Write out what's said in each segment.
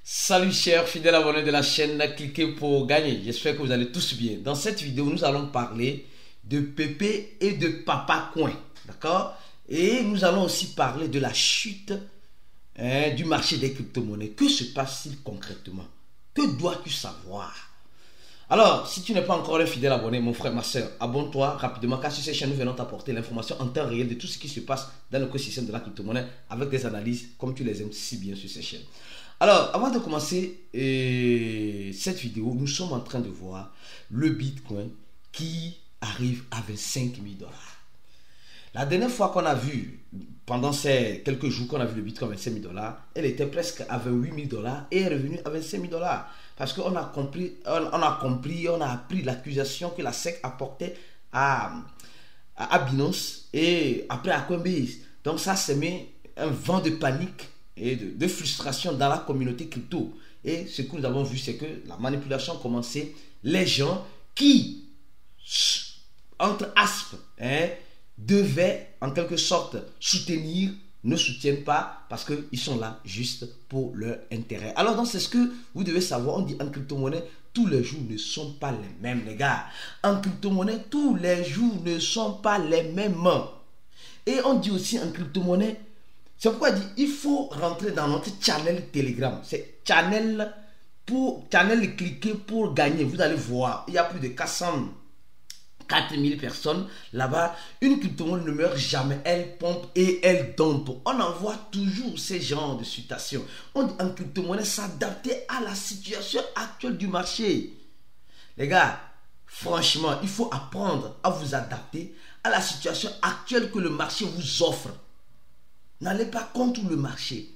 Salut chers fidèles abonnés de la chaîne, cliquez pour gagner. J'espère que vous allez tous bien. Dans cette vidéo, nous allons parler de Pépé et de Papa Coin. D'accord? Et nous allons aussi parler de la chute du marché des crypto-monnaies. Que se passe-t-il concrètement? Que dois-tu savoir? Alors, si tu n'es pas encore un fidèle abonné, mon frère, ma soeur, abonne-toi rapidement car sur cette chaîne, nous venons t'apporter l'information en temps réel de tout ce qui se passe dans l'écosystème de la crypto-monnaie avec des analyses comme tu les aimes si bien sur cette chaîne. Alors, avant de commencer cette vidéo, nous sommes en train de voir le Bitcoin qui arrive à 25 000 $. La dernière fois qu'on a vu, pendant ces quelques jours qu'on a vu le Bitcoin à 25 000 $, elle était presque à 28 000 $ et est revenue à 25 000 $. Parce qu'on a compris, on a appris l'accusation que la SEC apportait à Binance et après à Coinbase. Donc ça semé un vent de panique et de frustration dans la communauté crypto. Et ce que nous avons vu, c'est que la manipulation commençait. Les gens qui, entre asps, devaient en quelque sorte soutenir, ne soutiennent pas parce qu'ils sont là juste pour leur intérêt. Alors donc c'est ce que vous devez savoir. On dit en crypto-monnaie, tous les jours ne sont pas les mêmes, les gars. En crypto-monnaie, tous les jours ne sont pas les mêmes. Et on dit aussi en crypto-monnaie, c'est pourquoi il dit il faut rentrer dans notre channel Telegram. C'est channel cliquer pour gagner. Vous allez voir, il y a plus de 404 000 personnes là-bas. Une crypto-monnaie ne meurt jamais. Elle pompe et elle dompe. On en voit toujours ces genres de situations. On dit en crypto-monnaie s'adapter à la situation actuelle du marché. Les gars, franchement, il faut apprendre à vous adapter à la situation actuelle que le marché vous offre. N'allez pas contre le marché,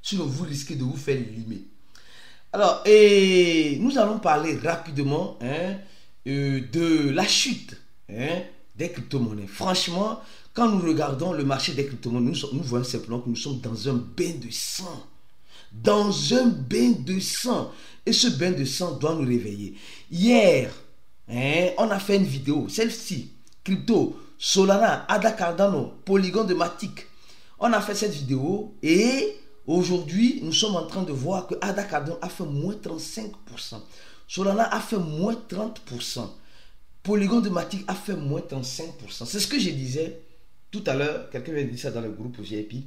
sinon vous risquez de vous faire limer. Alors, nous allons parler rapidement de la chute des crypto-monnaies. Franchement, quand nous regardons le marché des crypto-monnaies, nous voyons simplement que nous sommes dans un bain de sang. Dans un bain de sang. Et ce bain de sang doit nous réveiller. Hier, on a fait une vidéo, celle-ci, crypto, Solana, ADA Cardano, Polygon de Matic. On a fait cette vidéo et aujourd'hui, nous sommes en train de voir que ADA Cardano a fait moins 35%. Solana a fait moins 30%. Polygon de Matic a fait moins 35%. C'est ce que je disais tout à l'heure. Quelqu'un vient de dire ça dans le groupe VIP.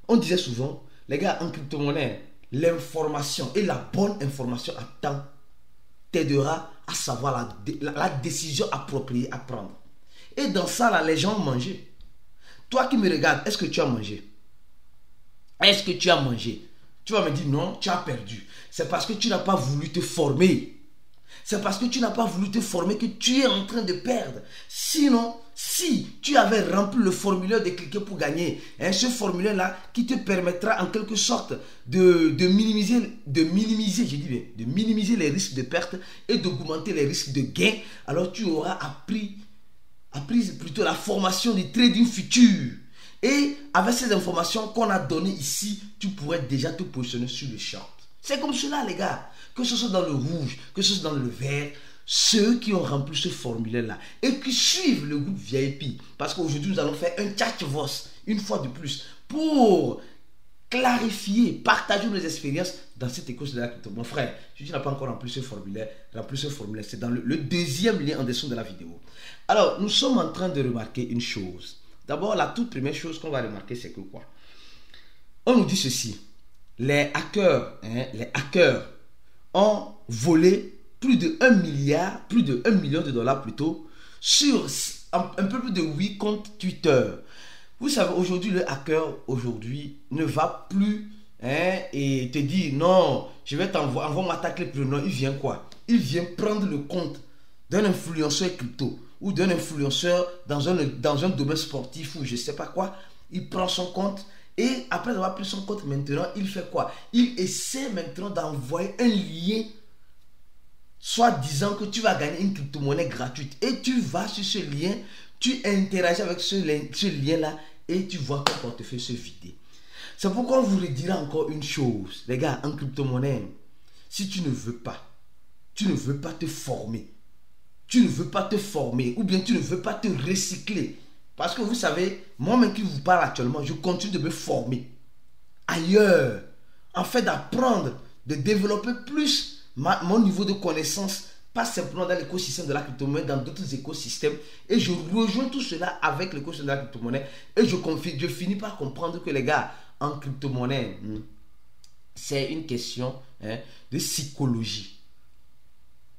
On disait souvent, les gars, en crypto-monnaie, l'information et la bonne information à temps t'aidera à savoir la décision appropriée à prendre. Et dans ça, là, les gens ont mangé. Toi qui me regardes, est-ce que tu as mangé? Est-ce que tu as mangé? Tu vas me dire non, tu as perdu. C'est parce que tu n'as pas voulu te former. C'est parce que tu n'as pas voulu te former que tu es en train de perdre. Sinon, si tu avais rempli le formulaire de cliquer pour gagner, ce formulaire-là qui te permettra en quelque sorte de minimiser les risques de perte et d'augmenter les risques de gain, alors tu auras appris plutôt la formation du trading futur. Et avec ces informations qu'on a données ici, tu pourrais déjà te positionner sur le short. C'est comme cela, les gars. Que ce soit dans le rouge, que ce soit dans le vert, ceux qui ont rempli ce formulaire-là et qui suivent le groupe VIP. Parce qu'aujourd'hui, nous allons faire un chat voice, une fois de plus, pour clarifier, partager nos expériences dans cette écosystème de la crypto. Mon frère, si tu n'as pas encore rempli ce formulaire, c'est dans le deuxième lien en dessous de la vidéo. Alors, nous sommes en train de remarquer une chose. D'abord, la toute première chose qu'on va remarquer, c'est que quoi? On nous dit ceci. Les hackers ont volé plus de 1 milliard, plus de 1 million de dollars plutôt, sur un peu plus de 8 comptes Twitter. Vous savez, aujourd'hui, le hacker, ne va plus et te dire, non, je vais t'envoyer, on va m'attaquer plus. Non, il vient quoi? Il vient prendre le compte d'un influenceur crypto ou d'un influenceur dans un domaine sportif ou je ne sais pas quoi. Il prend son compte et après avoir pris son compte, maintenant, il fait quoi? Il essaie maintenant d'envoyer un lien soit disant que tu vas gagner une crypto-monnaie gratuite. Et tu vas sur ce lien, tu interagis avec ce lien-là et tu vois ton portefeuille se vider. C'est pourquoi on vous redira encore une chose. Les gars, en crypto-monnaie, si tu ne veux pas te former, ou bien tu ne veux pas te recycler. Parce que vous savez, moi-même qui vous parle actuellement, je continue de me former ailleurs, en fait d'apprendre de développer plus mon niveau de connaissance, pas simplement dans l'écosystème de la crypto-monnaie, dans d'autres écosystèmes. Et je rejoins tout cela avec l'écosystème de la crypto-monnaie. Et je finis par comprendre que les gars, en crypto-monnaie, c'est une question de psychologie.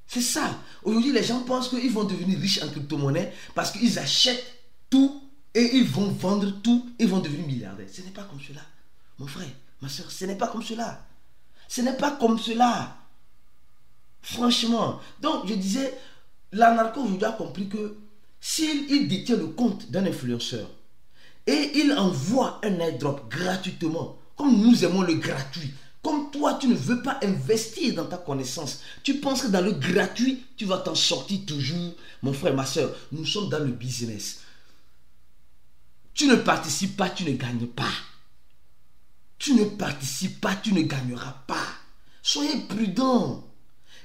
C'est ça. Aujourd'hui, les gens pensent qu'ils vont devenir riches en crypto-monnaie parce qu'ils achètent tout et ils vont vendre tout, ils vont devenir milliardaires. Ce n'est pas comme cela. Mon frère, ma soeur, ce n'est pas comme cela. Ce n'est pas comme cela. Franchement. Donc, je disais, l'anarcho aujourd'hui a compris que s'il détient le compte d'un influenceur et il envoie un airdrop gratuitement, comme nous aimons le gratuit, comme toi, tu ne veux pas investir dans ta connaissance, tu penses que dans le gratuit, tu vas t'en sortir toujours. Mon frère, ma soeur, nous sommes dans le business. Tu ne participes pas, tu ne gagnes pas. Tu ne participes pas, tu ne gagneras pas. Soyez prudents.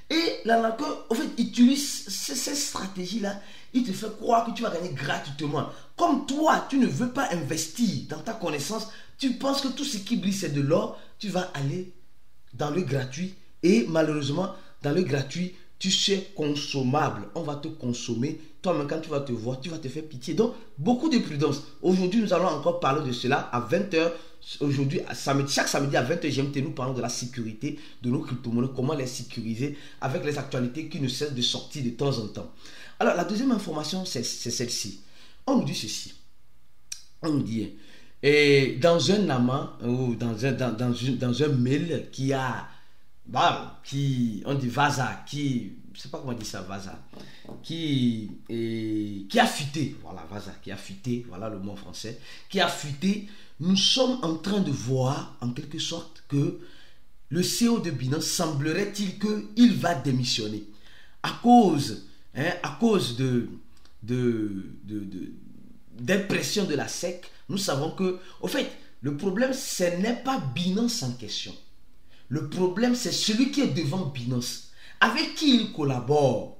Et l'anarcho, en fait, utilise cette stratégie-là. Il te fait croire que tu vas gagner gratuitement. Comme toi, tu ne veux pas investir dans ta connaissance, tu penses que tout ce qui brille, c'est de l'or, tu vas aller dans le gratuit. Et malheureusement, dans le gratuit, tu sais consommable. On va te consommer. Toi-même, quand tu vas te voir, tu vas te faire pitié. Donc, beaucoup de prudence. Aujourd'hui, nous allons encore parler de cela à 20h. Aujourd'hui, chaque samedi à 20h GMT, nous parlons de la sécurité de nos crypto-monnaies, comment les sécuriser avec les actualités qui ne cessent de sortir de temps en temps. Alors, la deuxième information, c'est celle-ci. On nous dit ceci. On nous dit, et dans un amas ou dans un mail qui a, on dit Vasa, je ne sais pas comment on dit ça, Vasa, qui a fuité, voilà, Vasa, qui a fuité, voilà le mot français, qui a fuité. Nous sommes en train de voir, en quelque sorte, que le CEO de Binance, semblerait-il qu'il va démissionner. À cause d'impression de la SEC, nous savons que, au fait, le problème, ce n'est pas Binance en question. Le problème, c'est celui qui est devant Binance. Avec qui il collabore.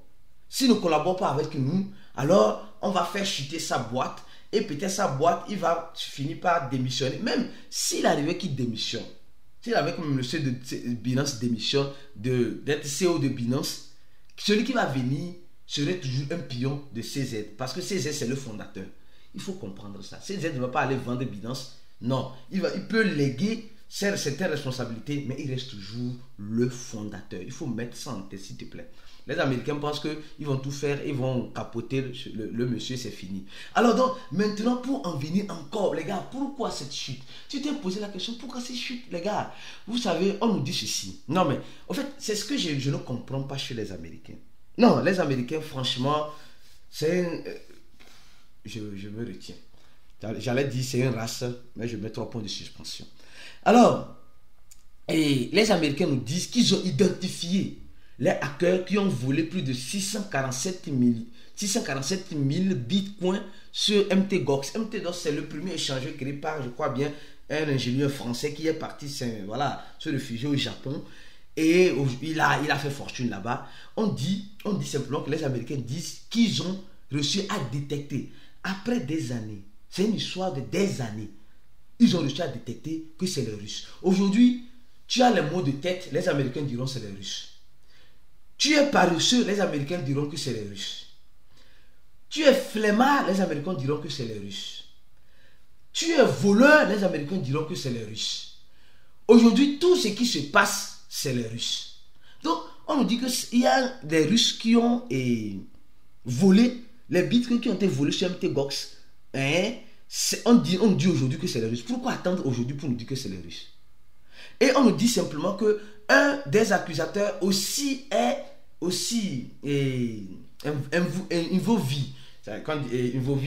S'il ne collabore pas avec nous, alors on va faire chuter sa boîte. Et peut-être sa boîte, il va finir par démissionner. Même s'il arrivait qu'il démissionne, s'il avait comme le CEO de Binance démissionne d'être CEO de Binance, celui qui va venir serait toujours un pion de CZ. Parce que CZ, c'est le fondateur. Il faut comprendre ça. CZ ne va pas aller vendre Binance. Non, il peut léguer certaines responsabilités, mais il reste toujours le fondateur. Il faut mettre ça en tête, s'il te plaît. Les Américains pensent qu'ils vont tout faire, ils vont capoter le monsieur, c'est fini. Alors donc, maintenant, pour en venir encore, les gars, pourquoi cette chute? Tu t'es posé la question, pourquoi cette chute, les gars? Vous savez, on nous dit ceci. Non, mais, en fait, c'est ce que je ne comprends pas chez les Américains. Non, les Américains, franchement, c'est je me retiens. J'allais dire c'est une race, mais je mets 3 points de suspension. Alors, les Américains nous disent qu'ils ont identifié les hackers qui ont volé plus de 647 000 bitcoins sur MTGOX. MTGOX, c'est le premier échangeur créé par, je crois bien, un ingénieur français qui est parti se réfugier au Japon. Et il a fait fortune là-bas. On dit simplement que les Américains disent qu'ils ont réussi à détecter, après des années, c'est une histoire de des années, ils ont réussi à détecter que c'est les Russes. Aujourd'hui, tu as les mots de tête, les Américains diront c'est les Russes. Tu es paresseux, les Américains diront que c'est les Russes. Tu es flemmard, les Américains diront que c'est les Russes. Tu es voleur, les Américains diront que c'est les Russes. Aujourd'hui, tout ce qui se passe, c'est les Russes. Donc, on nous dit qu'il y a des Russes qui ont volé, les bitcoins qui ont été volés sur MTGOX. On dit aujourd'hui que c'est les Russes. Pourquoi attendre aujourd'hui pour nous dire que c'est les Russes? Et on nous dit simplement que un des accusateurs Invovi,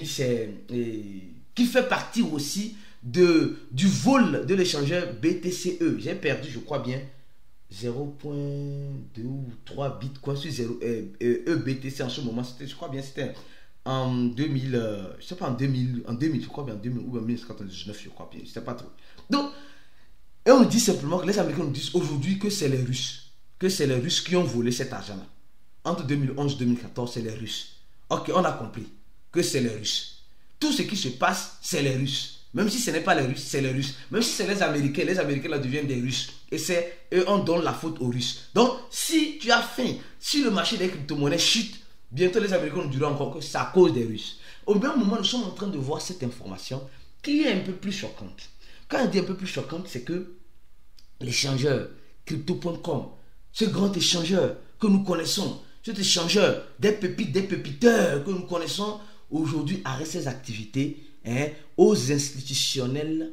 c'est qui fait partie aussi du vol de l'échangeur BTCE. J'ai perdu, je crois bien, 0.2 ou 3 bitcoins sur EBTC en ce moment. Je crois bien c'était en 2000, je sais pas en 2000, je crois bien en 2000 ou en 1999, je crois bien, je sais pas trop. Donc, et on nous dit simplement que les Américains nous disent aujourd'hui que c'est les Russes. Que c'est les Russes qui ont volé cet argent-là. Entre 2011 et 2014, c'est les Russes. Ok, on a compris que c'est les Russes. Tout ce qui se passe, c'est les Russes. Même si ce n'est pas les Russes, c'est les Russes. Même si c'est les Américains là deviennent des Russes. Et c'est eux, on donne la faute aux Russes. Donc, si tu as faim, si le marché des crypto-monnaies chute, bientôt les Américains nous diront encore que c'est à cause des Russes. Au même moment, nous sommes en train de voir cette information qui est un peu plus choquante. Quand on dit un peu plus choquante, c'est que l'échangeur crypto.com, ce grand échangeur que nous connaissons, cet échangeur des pépites, des pépiteurs que nous connaissons, aujourd'hui arrête ses activités aux institutionnels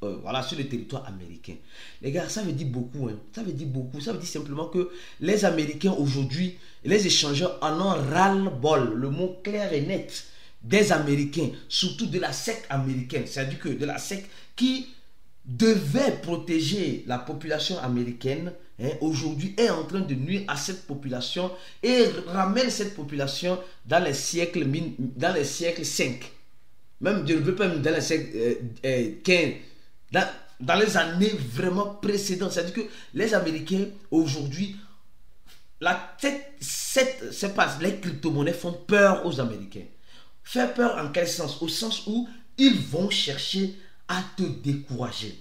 voilà, sur le territoire américain. Les gars, ça veut dire beaucoup. Ça veut dire beaucoup. Ça veut dire simplement que les Américains aujourd'hui, les échangeurs en ont ras-le-bol. Le mot clair et net des Américains, surtout de la SEC américaine. C'est-à-dire que de la SEC qui devait protéger la population américaine, aujourd'hui est en train de nuire à cette population et ramène cette population dans les siècles 5. Même, je ne veux pas dans les siècles 15, dans les années vraiment précédentes. C'est-à-dire que les Américains aujourd'hui, les crypto-monnaies font peur aux Américains. Faire peur en quel sens? Au sens où ils vont chercher à te décourager.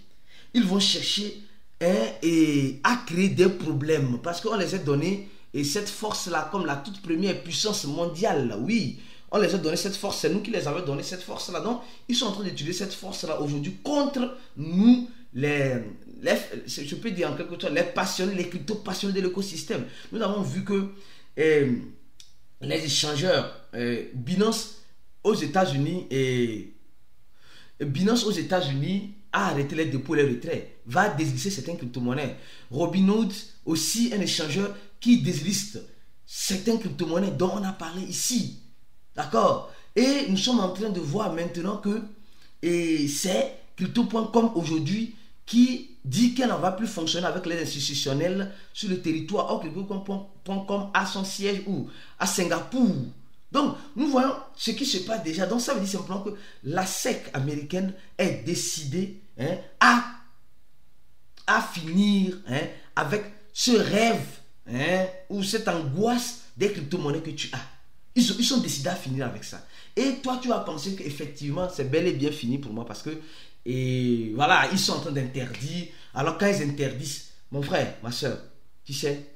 Ils vont chercher à créer des problèmes parce qu'on les a donné et cette force-là comme la toute première puissance mondiale. Oui, on les a donné cette force, c'est nous qui les avons donné cette force-là. Donc, ils sont en train d'utiliser cette force-là aujourd'hui contre nous, je peux dire en quelque sorte, les passionnés, les crypto-passionnés de l'écosystème. Nous avons vu que les échangeurs Binance aux États-Unis a arrêté les dépôts et les retraits, va déslister certaines crypto-monnaies. Robinhood aussi un échangeur qui désliste certaines crypto-monnaies dont on a parlé ici. D'accord? Et nous sommes en train de voir maintenant que c'est crypto.com aujourd'hui qui dit qu'elle n'en va plus fonctionner avec les institutionnels sur le territoire. Or, crypto.com a son siège où? À Singapour. Donc, nous voyons ce qui se passe déjà. Donc, ça veut dire simplement que la SEC américaine est décidée à finir avec ce rêve ou cette angoisse des crypto-monnaies que tu as. Ils sont décidés à finir avec ça. Et toi, tu vas penser qu'effectivement, c'est bel et bien fini pour moi parce que, voilà, ils sont en train d'interdire. Alors, quand ils interdisent, mon frère, ma soeur, tu sais,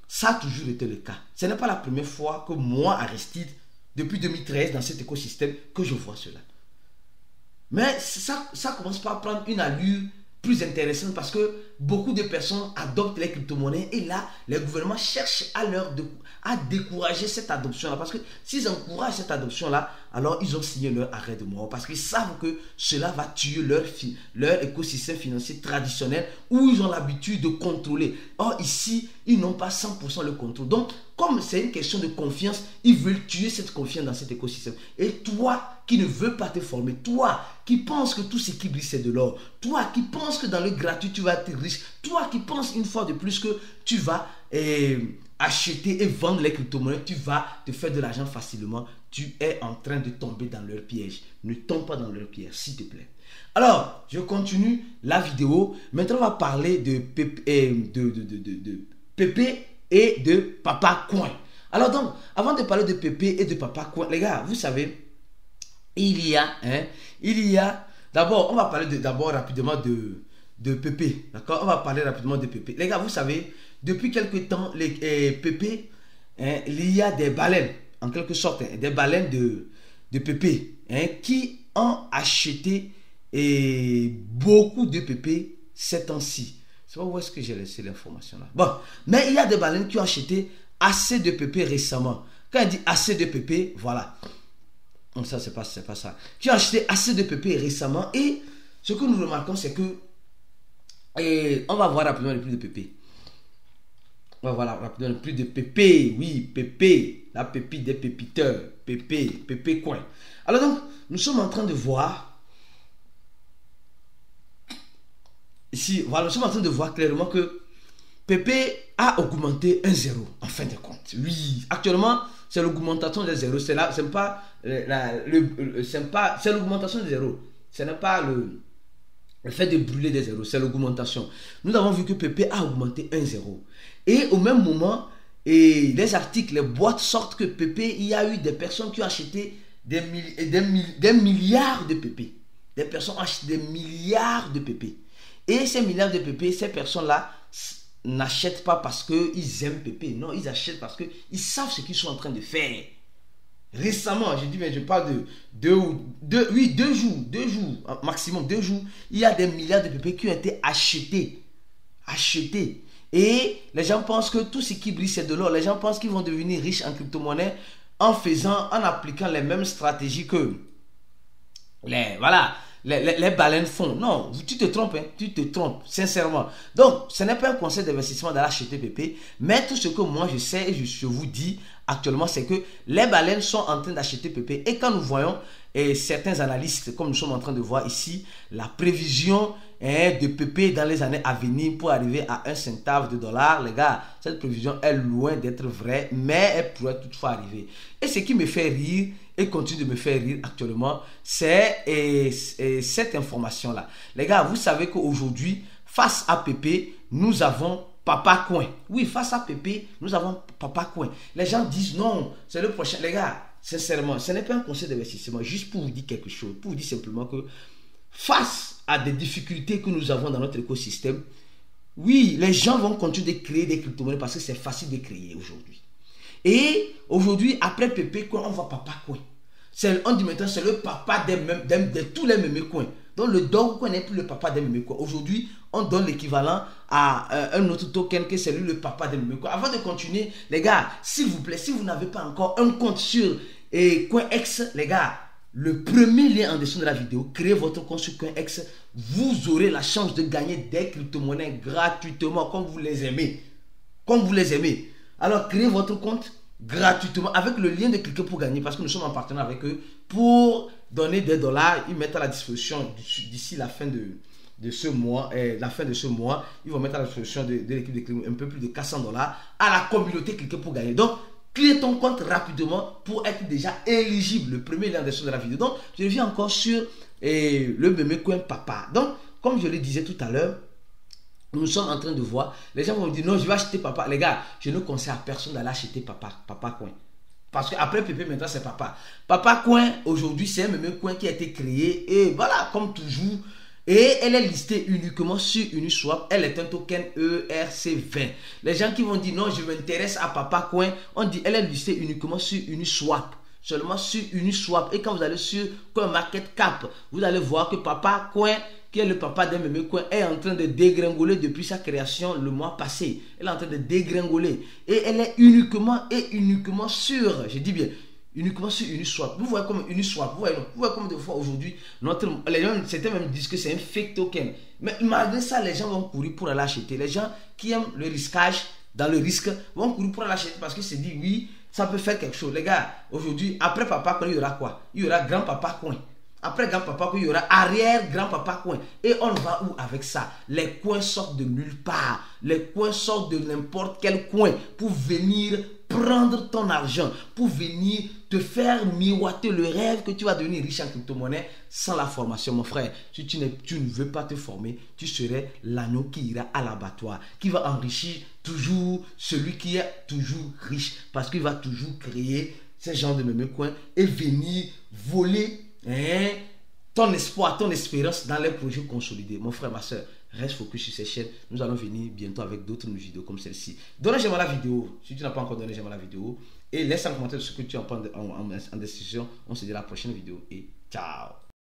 ça a toujours été le cas. Ce n'est pas la première fois que moi, Aristide, depuis 2013, dans cet écosystème, que je vois cela. Mais ça commence par prendre une allure plus intéressante parce que beaucoup de personnes adoptent les crypto-monnaies et là, les gouvernements cherchent à décourager cette adoption-là. Parce que s'ils encouragent cette adoption-là, alors ils ont signé leur arrêt de mort parce qu'ils savent que cela va tuer leur écosystème financier traditionnel où ils ont l'habitude de contrôler. Or, ici, ils n'ont pas 100% le contrôle. Donc, comme c'est une question de confiance, ils veulent tuer cette confiance dans cet écosystème. Et toi qui ne veux pas te former, toi qui penses que tout ce qui brille c'est de l'or, toi qui penses que dans le gratuit tu vas être riche, toi qui penses une fois de plus que tu vas acheter et vendre les crypto-monnaies, tu vas te faire de l'argent facilement, tu es en train de tomber dans leur piège. Ne tombe pas dans leur piège, s'il te plaît. Alors, je continue la vidéo. Maintenant, on va parler de Pépé et de Papa Coin. Alors donc, avant de parler de Pépé et de Papa Coin, les gars, vous savez, il y a, d'abord, on va parler d'abord rapidement de Pépé, d'accord? On va parler rapidement de Pépé. Les gars, vous savez, depuis quelques temps, Pépé, il y a des baleines, en quelque sorte, des baleines de Pépé, qui ont acheté beaucoup de Pépé ces temps-ci. C'est pas où est-ce que j'ai laissé l'information là. Bon, mais il y a des baleines qui ont acheté assez de Pépé récemment. Quand il dit assez de Pépé, voilà. Non, ça, c'est pas ça. Qui ont acheté assez de Pépé récemment. Et ce que nous remarquons, c'est que on va voir rapidement le prix de Pépé. On va voir rapidement le prix de Pépé. Oui, Pépé. La pépite des pépiteurs. Pépé Coin. Alors donc, nous sommes en train de voir. Ici, voilà, nous sommes en train de voir clairement que Pépé a augmenté 1,0 en fin de compte. Oui, actuellement, c'est l'augmentation des zéros. C'est l'augmentation des zéros. Ce n'est pas le fait de brûler des zéros, c'est l'augmentation. Nous avons vu que Pépé a augmenté 1,0. Et au même moment, les articles, les boîtes sortent que Pépé, il y a eu des personnes qui ont acheté des milliards de Pépé. Des personnes achètent des milliards de PP. Et ces milliards de PP, ces personnes-là n'achètent pas parce qu'ils aiment PP. Non, ils achètent parce qu'ils savent ce qu'ils sont en train de faire. Récemment, je dis, mais je parle de 2 jours, maximum 2 jours, il y a des milliards de PP qui ont été achetés. Et les gens pensent que tout ce qui brille, c'est de l'or. Les gens pensent qu'ils vont devenir riches en crypto-monnaie en appliquant les mêmes stratégies que les baleines font. Non, tu te trompes, tu te trompes, sincèrement. Donc, ce n'est pas un conseil d'investissement d'aller acheter PP, mais tout ce que moi je sais et je vous dis actuellement, c'est que les baleines sont en train d'acheter PP. Et quand nous voyons certains analystes, comme nous sommes en train de voir ici, la prévision de PP dans les années à venir pour arriver à 1 centave de dollar, les gars, cette prévision est loin d'être vraie, mais elle pourrait toutefois arriver. Et ce qui me fait rire et continue de me faire rire actuellement, c'est cette information-là. Les gars, vous savez qu'aujourd'hui, face à PP, nous avons Papa Coin. Oui, face à PP, nous avons Papa Coin. Les gens disent non, c'est le prochain. Les gars, sincèrement, ce n'est pas un conseil d'investissement, juste pour vous dire quelque chose, pour vous dire simplement que face à des difficultés que nous avons dans notre écosystème, oui, les gens vont continuer de créer des crypto-monnaies parce que c'est facile de créer aujourd'hui. Et aujourd'hui, après PP Coin, on voit Papa Coin. On dit maintenant c'est le papa de tous les mémés coins. Donc le Dog Coin n'est plus le papa des mémés coins. Aujourd'hui, on donne l'équivalent à un autre token que c'est lui le papa des mémés coins. Avant de continuer, les gars, s'il vous plaît, si vous n'avez pas encore un compte sur CoinEx, les gars, le premier lien en dessous de la vidéo, créez votre compte sur CoinEx, vous aurez la chance de gagner des crypto-monnaies gratuitement, comme vous les aimez. Comme vous les aimez. Alors, créez votre compte gratuitement avec le lien de cliquer pour gagner, parce que nous sommes en partenariat avec eux pour donner des dollars. Ils mettent à la disposition d'ici la fin de ce mois, ils vont mettre à la disposition de l'équipe de Cliquer un peu plus de 400 dollars à la communauté cliquer pour gagner. Donc, crée ton compte rapidement pour être déjà éligible. Le premier lien en dessous de la vidéo. Donc, je reviens encore sur le Mémé Coin Papa. Donc, comme je le disais tout à l'heure, nous sommes en train de voir, les gens vont me dire non, je vais acheter Papa. Les gars, je ne conseille à personne d'aller acheter Papa Coin. Parce qu'après PP, maintenant c'est Papa. Papa Coin, aujourd'hui, c'est un Mémé Coin qui a été créé. Et voilà, comme toujours. Et elle est listée uniquement sur Uniswap. Elle est un token ERC20. Les gens qui vont dire non, je m'intéresse à Papa Coin, on dit elle est listée uniquement sur Uniswap. Seulement sur Uniswap. Et quand vous allez sur CoinMarketCap, vous allez voir que Papa Coin, qui est le papa d'un Mémé Coin, est en train de dégringoler depuis sa création le mois passé. Elle est en train de dégringoler. Et elle est uniquement sur, je dis bien, uniquement sur Uniswap. Vous voyez comme Uniswap, vous voyez comme des fois aujourd'hui, les gens, certains même disent que c'est un fake token. Mais malgré ça, les gens vont courir pour aller acheter. Les gens qui aiment le risquage, dans le risque, vont courir pour aller acheter parce qu'ils se disent oui, ça peut faire quelque chose. Les gars, aujourd'hui, après Papa Coin, il y aura quoi? Il y aura grand-papa Coin. Après grand-papa Coin, il y aura arrière-grand-papa Coin. Et on va où avec ça? Les coins sortent de nulle part. Les coins sortent de n'importe quel coin pour venir prendre ton argent, pour venir te faire miroiter le rêve que tu vas devenir riche en crypto-monnaie sans la formation, mon frère. Si tu ne veux pas te former, tu serais l'agneau qui ira à l'abattoir, qui va enrichir toujours celui qui est toujours riche, parce qu'il va toujours créer ce genre de Mémé Coin et venir voler ton espoir, ton espérance dans les projets consolidés. Mon frère, ma soeur, reste focus sur ces chaînes. Nous allons venir bientôt avec d'autres vidéos comme celle-ci. Donnez j'aime à la vidéo. Si tu n'as pas encore donné j'aime à la vidéo. Et laisse un commentaire de ce que tu en penses en description. On se dit à la prochaine vidéo et ciao.